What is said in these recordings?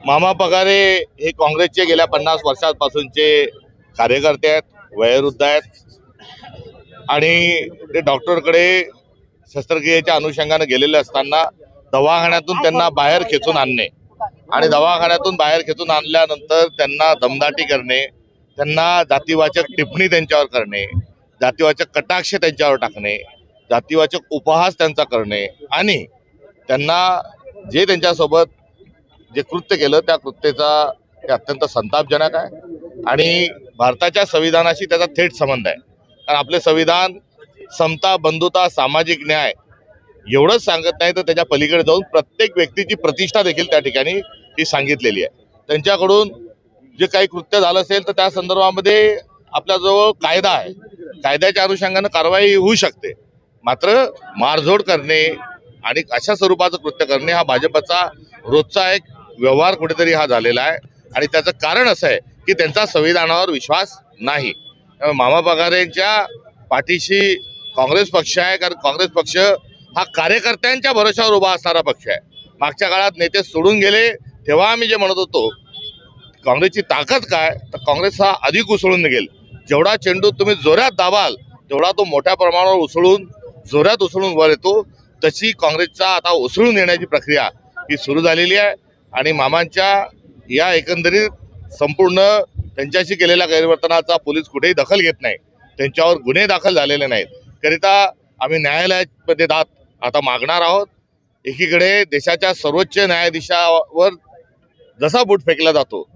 मामा पगारे हे काँग्रेसचे गेल्या 50 वर्षांपासूनचे कार्यकर्ते आहेत, वयोवृद्ध आहेत आणि ते डॉक्टरकडे शस्त्रक्रियेच्या अनुषंगाने गेलेले असताना दवाखान्यातून त्यांना बाहेर खेचून आणणे आणि दवाखान्यातून बाहेर खेचून आणल्यानंतर त्यांना दमदाटी करणे, त्यांना जातीवाचक टिप्पणी त्यांच्यावर करणे, जातीवाचक कटाक्ष त्यांच्यावर टाकणे, जातीवाचक उपहास त्यांचा करणे आणि त्यांना जे त्यांच्यासोबत जे कृत्य केलं त्या कृत्याचा हे अत्यंत संतापजनक आहे आणि भारताच्या संविधानाशी त्याचा थेट संबंध आहे. कारण आपले संविधान समता, बंधुता, सामाजिक न्याय एवढंच सांगत नाही तर त्याच्या पलीकडे जाऊन प्रत्येक व्यक्तीची प्रतिष्ठा देखील त्या ठिकाणी ही सांगितलेली आहे. त्यांच्याकडून जे काही कृत्य झालं असेल तर त्या संदर्भामध्ये आपल्याजवळ कायदा आहे, कायद्याच्या अनुषंगाने कारवाई होऊ शकते. मात्र मारझोड करणे आणि अशा स्वरूपाचं कृत्य करणे हा भाजपचा रोजचा एक व्यवहार कुठेतरी हा झालेला आहे आणि त्याचं कारण असं आहे की त्यांचा संविधानावर विश्वास नाही. मामा पगारेंच्या पाठीशी काँग्रेस पक्ष आहे, कारण काँग्रेस पक्ष हा कार्यकर्त्यांच्या भरोशावर उभा असणारा पक्ष आहे. मागच्या काळात नेते सोडून गेले तेव्हा आम्ही जे म्हणत होतो काँग्रेसची ताकद काय, तर काँग्रेस हा अधिक उसळून निघेल. जेवढा चेंडू तुम्ही जोरात दाबाल तेवढा तो मोठ्या प्रमाणावर जोरात उसळून वर येतो. तशी काँग्रेसचा आता उसळून येण्याची प्रक्रिया ही सुरू झालेली आहे आणि मामांच्या या एकंदरीत संपूर्ण त्यांच्याशी केलेल्या गैरवर्तनाचा पोलीस कुठेही दखल घेत नाही, त्यांच्यावर गुन्हे दाखल झालेले नाहीत. करिता आम्ही न्यायालयामध्ये आता मागणार आहोत. एकीकडे देशाच्या सर्वोच्च न्यायाधीशावर जसा बूट फेकला जातो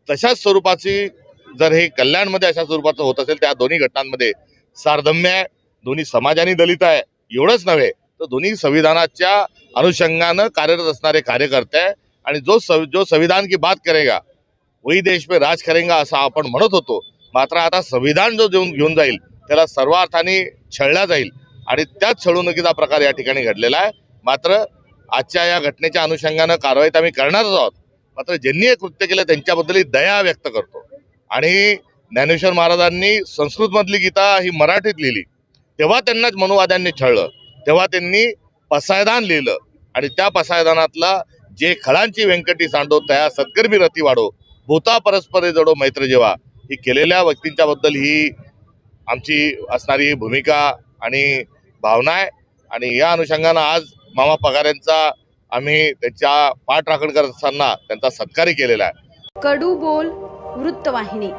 तशाच स्वरूपाची जर हे कल्याणमध्ये अशा स्वरूपाचं होत असेल त्या दोन्ही घटनांमध्ये सारधम्य आहे. दोन्ही समाजाने दलित आहे एवढंच नव्हे तर दोन्ही संविधानाच्या अनुषंगानं कार्यरत असणारे कार्यकर्ते आहे आणि जो संविधान की बात करेगा वही देश पे राज करेगा असं आपण म्हणत होतो. मात्र आता संविधान जो घेऊन जाईल त्याला सर्व अर्थाने छळला जाईल आणि त्याच छळवणुकीचा प्रकार या ठिकाणी घडलेला आहे. मात्र आजच्या या घटनेच्या अनुषंगानं कारवाई तर आम्ही करणारच आहोत. मात्र ज्यांनी हे कृत्य केलं त्यांच्याबद्दल दया व्यक्त करतो. आणि ज्ञानेश्वर महाराजांनी संस्कृतमधली गीता ही मराठीत लिहिली तेव्हा त्यांनाच मनुवाद्यांनी छळलं, तेव्हा त्यांनी पसायदान लिहिलं आणि त्या पसायदानातला जे खळांची व्यंकटी सांडो तया सत्कर्मी रती वाढो भूता परस्परे जडो मैत्र जेव्हा ही केलेल्या व्यक्तींच्या बद्दल ही आमची असणारी भूमिका आणि भावना आहे. आणि या अनुषंगानं आज मामा पगारेंचा आम्ही त्यांच्या पाठराखण करत असताना त्यांचा सत्कारही केलेला आहे. कडू बोल वृत्तवाहिनी,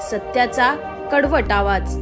सत्याचा कडवट आवाज.